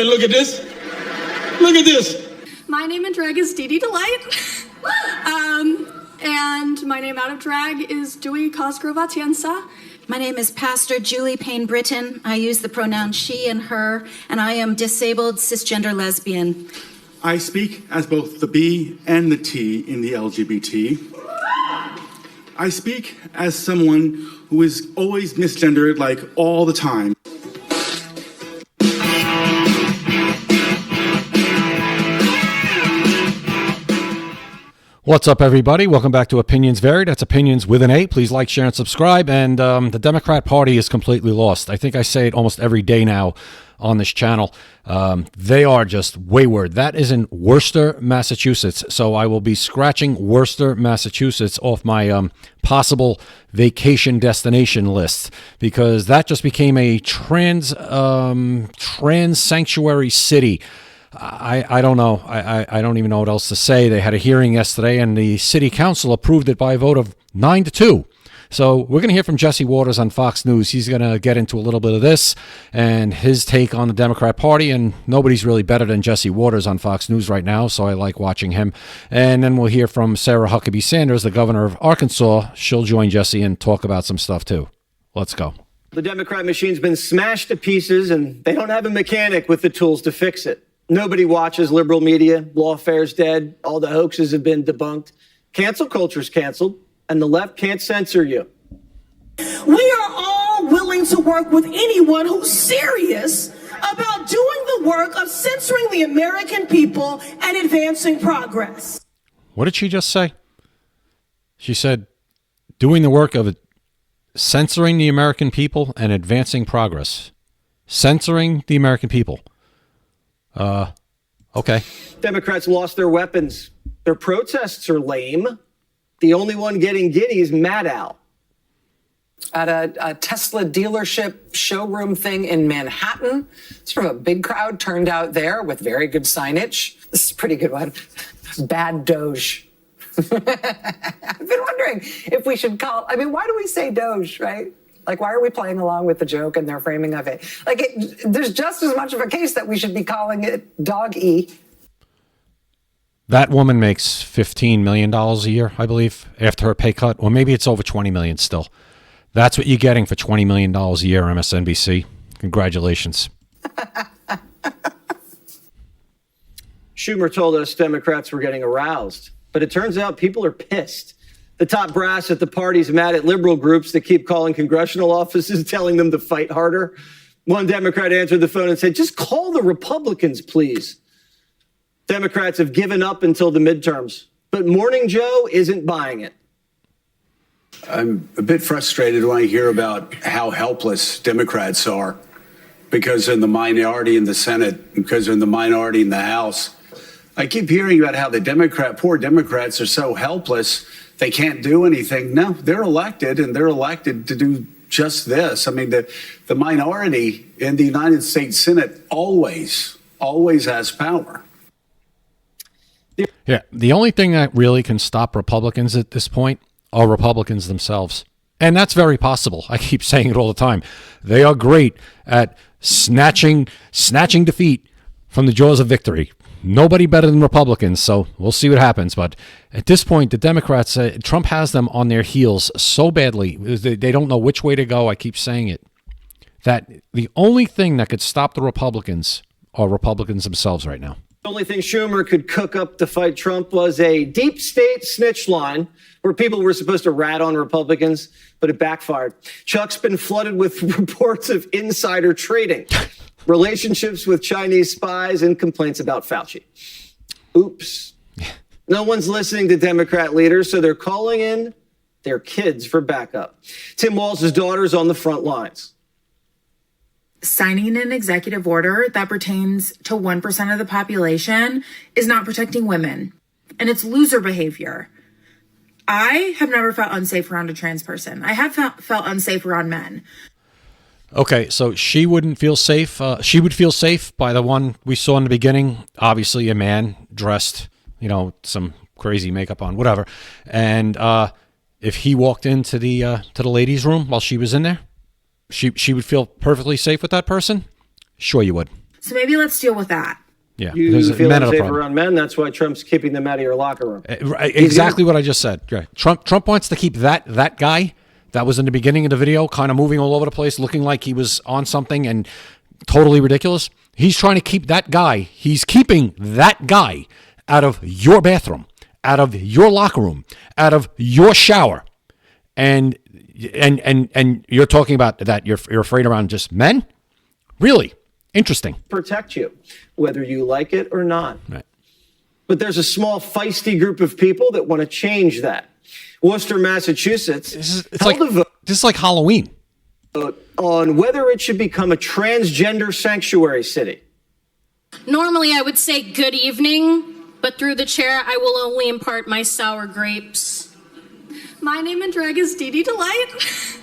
Look at this. Look at this. My name in drag is Dee Dee Delight. And my name out of drag is Dewey Cosgrove Atienza. My name is Pastor Julie Payne Britton. I use the pronouns she and her, and I am disabled cisgender lesbian. I speak as both the B and the T in the LGBT. I speak as someone who is always misgendered, like all the time. What's up, everybody? Welcome back to Opinions Vary. That's Opinions with an A. Please like, share, and subscribe. And the Democrat Party is completely lost. I think I say it almost every day now on this channel. They are just wayward. That is in Worcester, Massachusetts. So I will be scratching Worcester, Massachusetts off my possible vacation destination list, because that just became a trans sanctuary city. I don't know. I don't even know what else to say. They had a hearing yesterday, and the city council approved it by a vote of 9-2. So we're going to hear from Jesse Waters on Fox News. He's going to get into a little bit of this and his take on the Democrat Party, and nobody's really better than Jesse Waters on Fox News right now, so I like watching him. And then we'll hear from Sarah Huckabee Sanders, the governor of Arkansas. She'll join Jesse and talk about some stuff too. Let's go. The Democrat machine's been smashed to pieces, and they don't have a mechanic with the tools to fix it. Nobody watches liberal media. Lawfare's dead. All the hoaxes have been debunked. Cancel culture's canceled, and the left can't censor you. We are all willing to work with anyone who's serious about doing the work of censoring the American people and advancing progress. What did she just say? She said, doing the work of censoring the American people and advancing progress. Censoring the American people. Okay. Democrats lost their weapons. Their protests are lame. The only one getting giddy is Maddow. At a Tesla dealership showroom thing in Manhattan, sort of a big crowd turned out there with very good signage. This is a pretty good one. Bad Doge. I've been wondering if we should why do we say Doge, right? Like, why are we playing along with the joke and their framing of it? There's just as much of a case that we should be calling it Dog-E. That woman makes $15 million a year, I believe, after her pay cut. Or maybe it's over $20 million still. That's what you're getting for $20 million a year, MSNBC. Congratulations. Schumer told us Democrats were getting aroused, but it turns out people are pissed. The top brass at the party's mad at liberal groups that keep calling congressional offices, telling them to fight harder. One Democrat answered the phone and said, just call the Republicans, please. Democrats have given up until the midterms, but Morning Joe isn't buying it. I'm a bit frustrated when I hear about how helpless Democrats are because they're in the minority in the Senate, because they're in the minority in the House. I keep hearing about how poor Democrats are so helpless they can't do anything. No, they're elected, and they're elected to do just this. I mean, the minority in the United States Senate always has power. Yeah, the only thing that really can stop Republicans at this point are Republicans themselves. And that's very possible. I keep saying it all the time. They are great at snatching defeat from the jaws of victory. Nobody better than Republicans, so we'll see what happens. But at this point, the Democrats, Trump has them on their heels so badly. They don't know which way to go. I keep saying it. That the only thing that could stop the Republicans are Republicans themselves right now. The only thing Schumer could cook up to fight Trump was a deep state snitch line where people were supposed to rat on Republicans, but it backfired. Chuck's been flooded with reports of insider trading, relationships with Chinese spies, and complaints about Fauci. Oops. No one's listening to Democrat leaders, so they're calling in their kids for backup. Tim Walz's daughter's on the front lines. Signing an executive order that pertains to 1% of the population is not protecting women, and it's loser behavior. I have never felt unsafe around a trans person. I have felt unsafe around men. Okay, so she wouldn't feel safe. She would feel safe by the one we saw in the beginning. Obviously, a man dressed, some crazy makeup on, whatever. And if he walked into the ladies' room while she was in there, she would feel perfectly safe with that person. Sure, you would. So maybe let's deal with that. Yeah, You feel men are the unsafe problem. around men. That's why Trump's keeping them out of your locker room. Exactly what I just said. Right. Trump wants to keep that guy that was in the beginning of the video kind of moving all over the place, looking like he was on something and totally ridiculous. He's trying to keep that guy. He's keeping that guy out of your bathroom, out of your locker room, out of your shower. And you're talking about that you're afraid around just men? Really? Interesting. Protect you, whether you like it or not. Right. But there's a small feisty group of people that want to change that. Worcester, Massachusetts, This is like Halloween. vote on whether it should become a transgender sanctuary city. Normally I would say good evening, but through the chair I will only impart my sour grapes. My name in drag is Dee Dee Delight.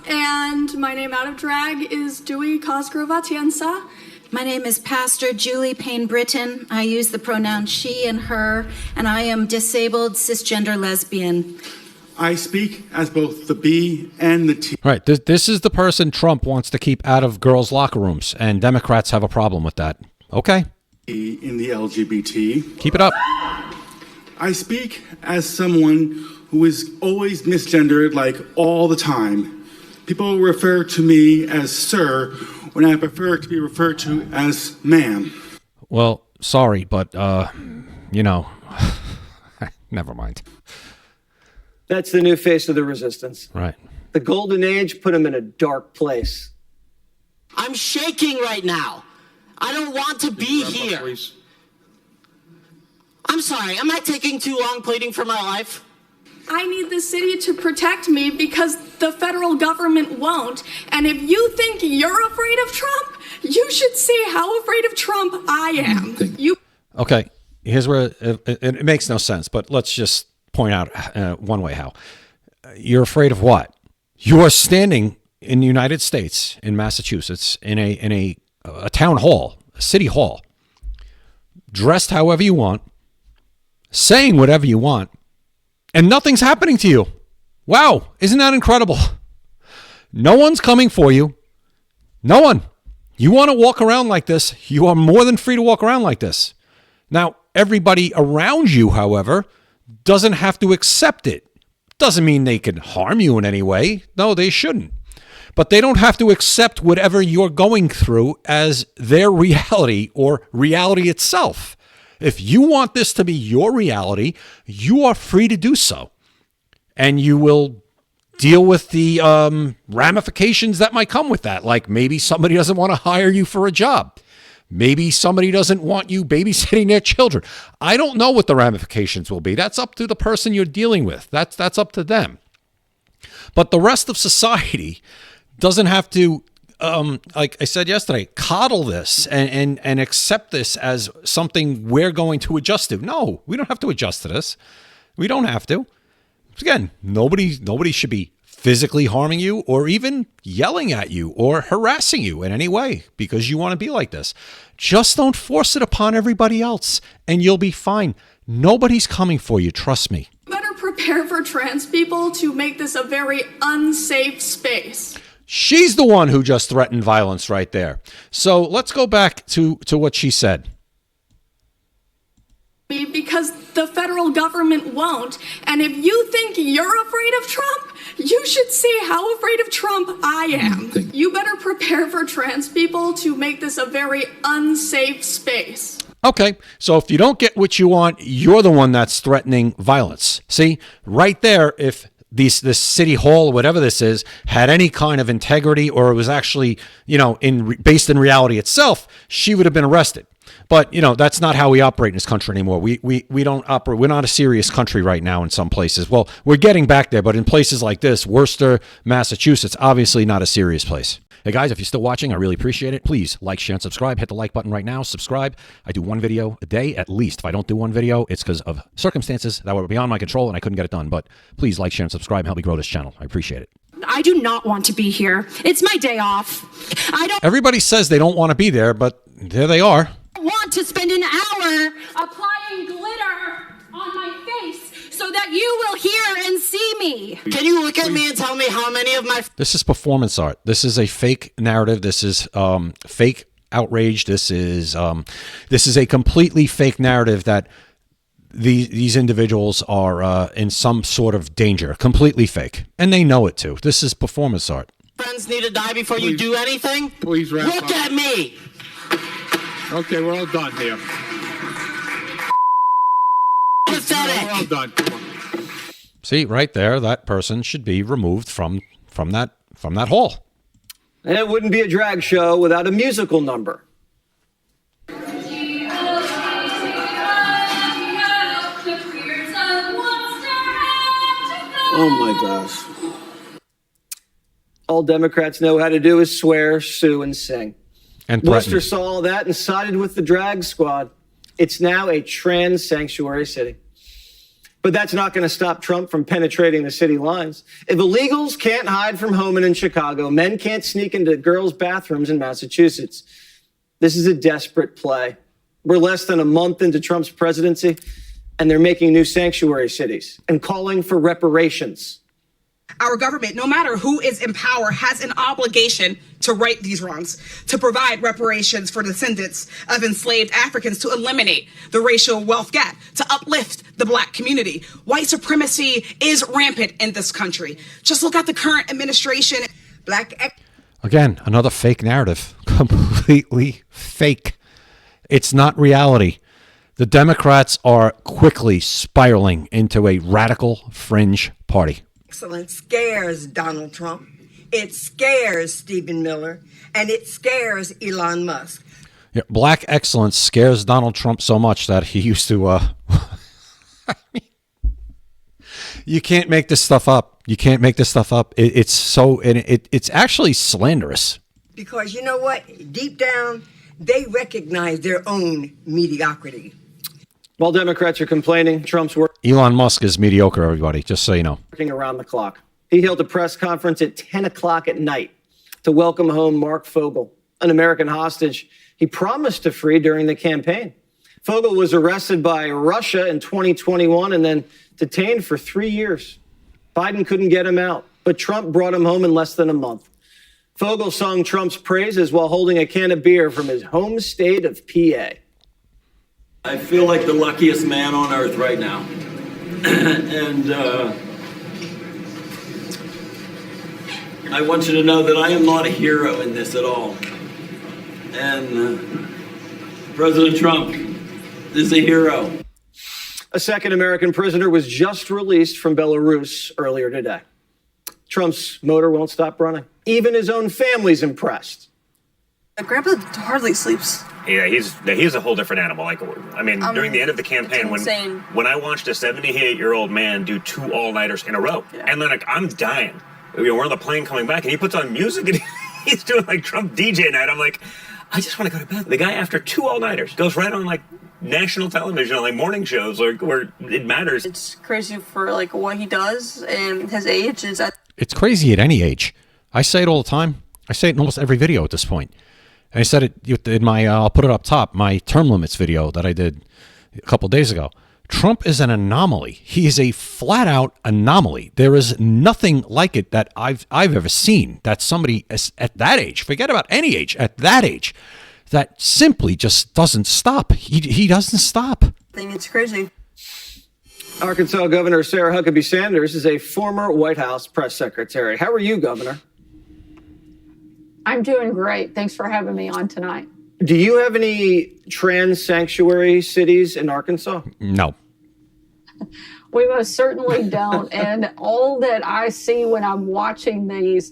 And my name out of drag is Dewey Cosgrove Atienza. My name is Pastor Julie Payne Britton. I use the pronoun she and her, and I am disabled cisgender lesbian. I speak as both the B and the T. Right. This is the person Trump wants to keep out of girls' locker rooms, and Democrats have a problem with that. Okay. In the LGBT. Keep it up. I speak as someone who is always misgendered, like all the time. People refer to me as sir when I prefer to be referred to as ma'am. Well, sorry, but, never mind. That's the new face of the resistance. Right. The golden age put him in a dark place. I'm shaking right now. I don't want to be here. I'm sorry, am I taking too long pleading for my life? I need the city to protect me because the federal government won't. And if you think you're afraid of Trump, you should see how afraid of Trump I am. Okay, here's where it makes no sense, but let's just point out one way how. You're afraid of what? You are standing in the United States, in Massachusetts, in a town hall, a city hall, dressed however you want, saying whatever you want, and nothing's happening to you. Wow, isn't that incredible? No one's coming for you. No one. You want to walk around like this, you are more than free to walk around like this. Now, everybody around you, however, doesn't have to accept it. Doesn't mean they can harm you in any way. No, they shouldn't. But they don't have to accept whatever you're going through as their reality or reality itself. If you want this to be your reality, you are free to do so. And you will deal with the ramifications that might come with that. Like maybe somebody doesn't want to hire you for a job. Maybe somebody doesn't want you babysitting their children. I don't know what the ramifications will be. That's up to the person you're dealing with. That's up to them. But the rest of society doesn't have to, like I said yesterday, coddle this and accept this as something we're going to adjust to. No, we don't have to adjust to this. We don't have to. Again, nobody should be physically harming you or even yelling at you or harassing you in any way because you want to be like this. Just don't force it upon everybody else and you'll be fine. Nobody's coming for you, trust me. Better prepare for trans people to make this a very unsafe space. She's the one who just threatened violence right there. So let's go back to what she said. Because the federal government won't. And if you think you're afraid of Trump, you should see how afraid of Trump I am. You better prepare for trans people to make this a very unsafe space. Okay, so if you don't get what you want, you're the one that's threatening violence. See, right there, if this city hall or whatever this is had any kind of integrity or it was actually, based in reality itself, she would have been arrested. But, that's not how we operate in this country anymore. We don't operate. We're not a serious country right now in some places. Well, we're getting back there, but in places like this, Worcester, Massachusetts, obviously not a serious place. Hey guys, if you're still watching, I really appreciate it. Please like, share, and subscribe. Hit the like button right now. Subscribe. I do one video a day at least. If I don't do one video, it's because of circumstances that were beyond my control and I couldn't get it done. But please like, share, and subscribe and help me grow this channel. I appreciate it. I do not want to be here. It's my day off. Everybody says they don't want to be there, but there they are. Want to spend an hour applying glitter on my face so that you will hear and see me. Can you look at me and tell me how many of my... This is performance art. This is a fake narrative. This is fake outrage. This is a completely fake narrative that these individuals are in some sort of danger. Completely fake, and they know it too. This is performance art. Friends need to die before you do anything? Please wrap Look up. at me. Okay, we're all done here. Pathetic. We're all done. Come on. See, right there, that person should be removed from that hall. And it wouldn't be a drag show without a musical number. Oh my gosh. All Democrats know how to do is swear, sue, and sing. And Worcester saw all that and sided with the drag squad. It's now a trans sanctuary city. But that's not going to stop Trump from penetrating the city lines. If illegals can't hide from Homan in Chicago, men can't sneak into girls' bathrooms in Massachusetts. This is a desperate play. We're less than a month into Trump's presidency, and they're making new sanctuary cities and calling for reparations. Our government, no matter who is in power, has an obligation to right these wrongs, to provide reparations for descendants of enslaved Africans, to eliminate the racial wealth gap, to uplift the Black community. White supremacy is rampant in this country. Just look at the current administration. Again, another fake narrative. Completely fake. It's not reality. The Democrats are quickly spiraling into a radical fringe party. Excellence scares Donald Trump. It scares Stephen Miller, and it scares Elon Musk. Yeah, black excellence scares Donald Trump so much that he used to. You can't make this stuff up. You can't make this stuff up. It's actually slanderous. Because you know what? Deep down, they recognize their own mediocrity. While Democrats are complaining, Trump's Elon Musk is mediocre, everybody, just so you know. working around the clock. He held a press conference at 10 o'clock at night to welcome home Mark Fogel, an American hostage he promised to free during the campaign. Fogel was arrested by Russia in 2021 and then detained for 3 years. Biden couldn't get him out, but Trump brought him home in less than a month. Fogel sung Trump's praises while holding a can of beer from his home state of PA. I feel like the luckiest man on earth right now. And I want you to know that I am not a hero in this at all. And President Trump is a hero. A second American prisoner was just released from Belarus earlier today. Trump's motor won't stop running. Even his own family's impressed. Grandpa hardly sleeps. Yeah, he's a whole different animal. Like, I mean, during the end of the campaign, when I watched a 78-year-old man do 2 all-nighters in a row, and then like I'm dying. We're on the plane coming back, and he puts on music, and he's doing like Trump DJ night. I'm like, I just want to go to bed. The guy, after 2 all-nighters, goes right on like national television, like morning shows, where it matters. It's crazy for like what he does and his age. It's crazy at any age. I say it all the time. I say it in almost every video at this point. And I said it in my, I'll put it up top, my term limits video that I did a couple of days ago. Trump is an anomaly. He is a flat out anomaly. There is nothing like it that I've ever seen that somebody at that age, forget about any age, at that age, that simply just doesn't stop. He doesn't stop. I think it's crazy. Arkansas Governor Sarah Huckabee Sanders is a former White House press secretary. How are you, Governor? I'm doing great. Thanks for having me on tonight. Do you have any trans sanctuary cities in Arkansas? No. We most certainly don't. And all that I see when I'm watching these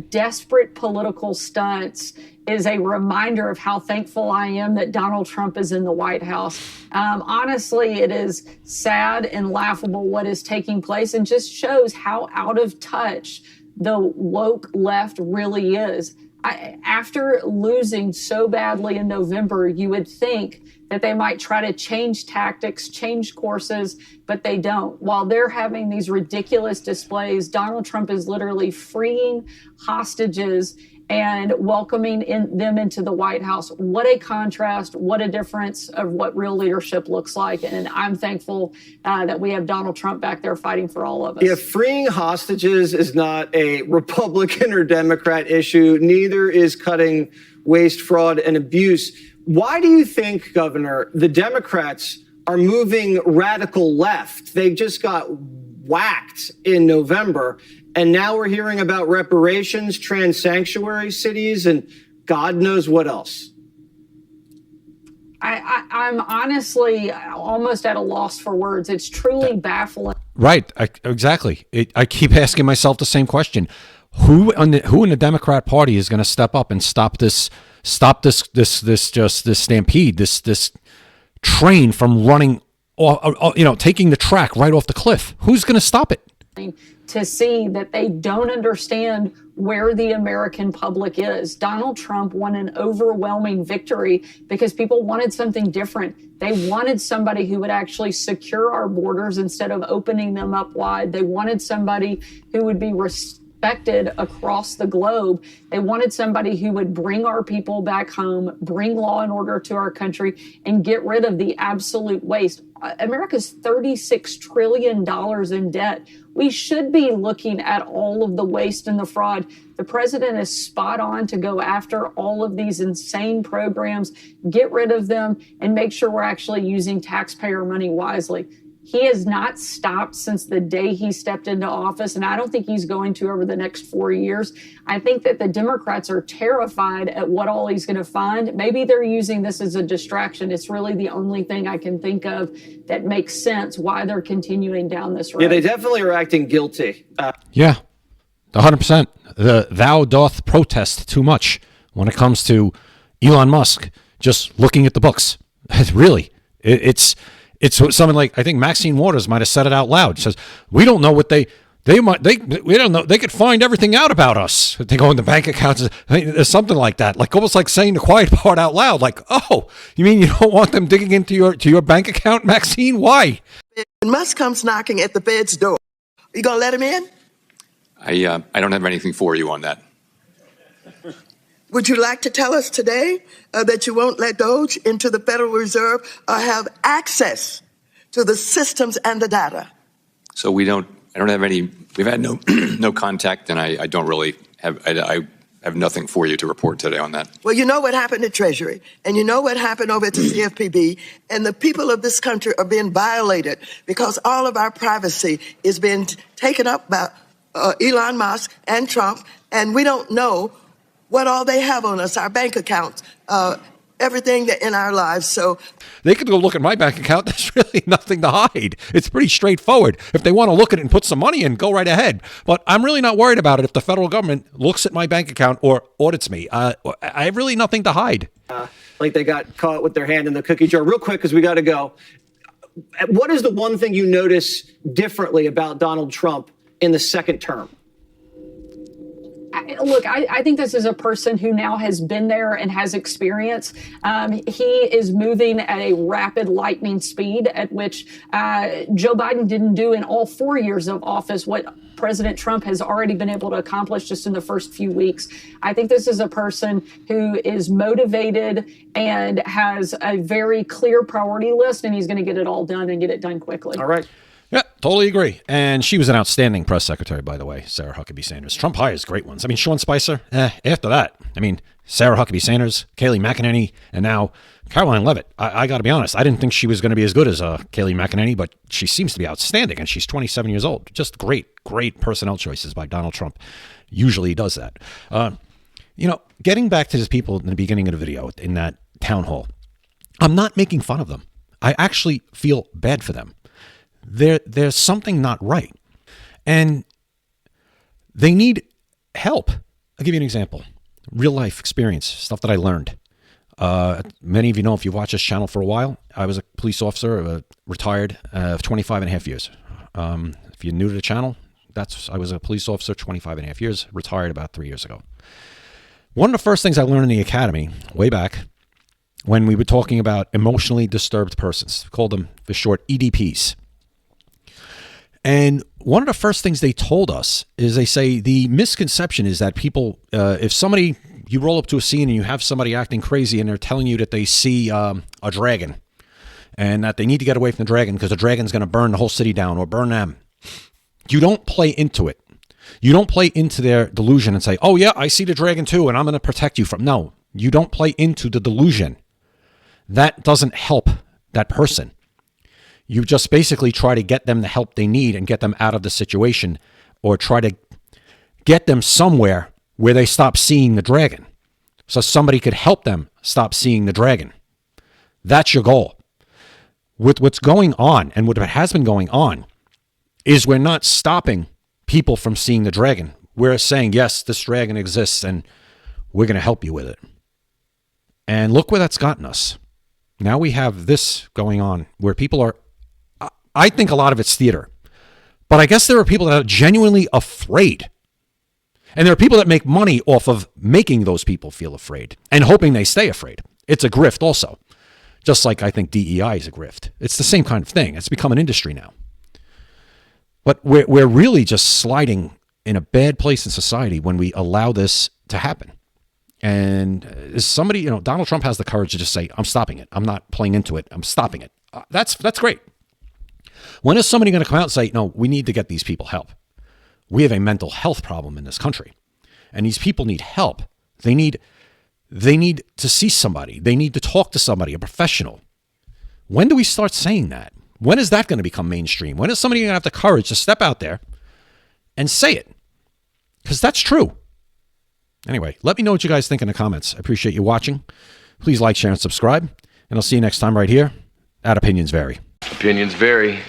desperate political stunts is a reminder of how thankful I am that Donald Trump is in the White House. Honestly, it is sad and laughable what is taking place and just shows how out of touch the woke left really is. After losing so badly in November, you would think that they might try to change tactics, change courses, but they don't. While they're having these ridiculous displays, Donald Trump is literally freeing hostages and welcoming them into the White House. What a contrast, what a difference of what real leadership looks like. And I'm thankful that we have Donald Trump back there fighting for all of us. Yeah, freeing hostages is not a Republican or Democrat issue. Neither is cutting waste, fraud, and abuse. Why do you think, Governor, the Democrats are moving radical left? They just got whacked in November, and now we're hearing about reparations, trans sanctuary cities, and God knows what else. I'm honestly almost at a loss for words. It's truly baffling. Right. Exactly. I keep asking myself the same question. Who in the Democrat Party is going to step up and stop this stampede, this train from running, taking the track right off the cliff? Who's going to stop it? To see that they don't understand where the American public is. Donald Trump won an overwhelming victory because people wanted something different. They wanted somebody who would actually secure our borders instead of opening them up wide. They wanted somebody who would be respected across the globe. They wanted somebody who would bring our people back home, bring law and order to our country, and get rid of the absolute waste. America's $36 trillion in debt. We should be looking at all of the waste and the fraud. The president is spot on to go after all of these insane programs, get rid of them, and make sure we're actually using taxpayer money wisely. He has not stopped since the day he stepped into office, and I don't think he's going to over the next 4 years. I think that the Democrats are terrified at what all he's going to find. Maybe they're using this as a distraction. It's really the only thing I can think of that makes sense why they're continuing down this road. Yeah, they definitely are acting guilty. Yeah, 100%. Thou doth protest too much when it comes to Elon Musk just looking at the books. It's something like, I think Maxine Waters might have said it out loud. She says, we don't know what we don't know. They could find everything out about us. They go in the bank accounts. There's something like that, like almost like saying the quiet part out loud. Like, oh, you mean you don't want them digging into your bank account, Maxine? Why? When Musk comes knocking at the Fed's door, you gonna let him in? I don't have anything for you on that. Would you like to tell us today that you won't let Doge into the Federal Reserve or have access to the systems and the data? So I don't have any, we've had no contact, and I don't really have, I have nothing for you to report today on that. Well, you know what happened at Treasury, and you know what happened over at the CFPB, and the people of this country are being violated because all of our privacy is being taken up by Elon Musk and Trump, and we don't know what all they have on us, our bank accounts, everything that in our lives. So they could go look at my bank account. There's really nothing to hide. It's pretty straightforward. If they want to look at it and put some money in, go right ahead. But I'm really not worried about it if the federal government looks at my bank account or audits me. I have really nothing to hide. Like they got caught with their hand in the cookie jar. Real quick, because we got to go. What is the one thing you notice differently about Donald Trump in the second term? Look, I think this is a person who now has been there and has experience. He is moving at a rapid lightning speed at which Joe Biden didn't do in all 4 years of office what President Trump has already been able to accomplish just in the first few weeks. I think this is a person who is motivated and has a very clear priority list, and he's going to get it all done and get it done quickly. All right. Yeah, totally agree. And she was an outstanding press secretary, by the way, Sarah Huckabee Sanders. Trump hires great ones. I mean, Sean Spicer, after that, I mean, Sarah Huckabee Sanders, Kayleigh McEnany, and now Caroline Leavitt. I got to be honest, I didn't think she was going to be as good as Kayleigh McEnhaney, but she seems to be outstanding, and she's 27 years old. Just great personnel choices by Donald Trump. Usually he does that. Getting back to these people in the beginning of the video in that town hall, I'm not making fun of them. I actually feel bad for them. There's something not right, and they need help. I'll give you an example. Real life experience, stuff that I learned. Many of you know, if you've watched this channel for a while, I was a police officer, retired, 25 and a half years. If you're new to the channel, I was a police officer, 25 and a half years, retired about 3 years ago. One of the first things I learned in the academy, way back, when we were talking about emotionally disturbed persons, we called them for short EDPs. And one of the first things they told us is they say the misconception is that people, if you roll up to a scene and you have somebody acting crazy and they're telling you that they see a dragon and that they need to get away from the dragon because the dragon's going to burn the whole city down or burn them. You don't play into it. You don't play into their delusion and say, oh yeah, I see the dragon too and I'm going to protect you from. No, You don't play into the delusion. That doesn't help that person. You just basically try to get them the help they need and get them out of the situation, or try to get them somewhere where they stop seeing the dragon, so somebody could help them stop seeing the dragon. That's your goal. With what's going on and what has been going on is we're not stopping people from seeing the dragon. We're saying, yes, this dragon exists and we're going to help you with it. And look where that's gotten us. Now we have this going on where people are, I think a lot of it's theater, but I guess there are people that are genuinely afraid. And there are people that make money off of making those people feel afraid and hoping they stay afraid. It's a grift also. Just like I think DEI is a grift. It's the same kind of thing. It's become an industry now. But we're really just sliding in a bad place in society when we allow this to happen. And is somebody, Donald Trump has the courage to just say, I'm stopping it. I'm not playing into it. I'm stopping it. That's great. When is somebody going to come out and say, no, we need to get these people help? We have a mental health problem in this country. And these people need help. They need to see somebody. They need to talk to somebody, a professional. When do we start saying that? When is that going to become mainstream? When is somebody going to have the courage to step out there and say it? Because that's true. Anyway, let me know what you guys think in the comments. I appreciate you watching. Please like, share, and subscribe. And I'll see you next time right here at Opinions Vary. Opinions vary.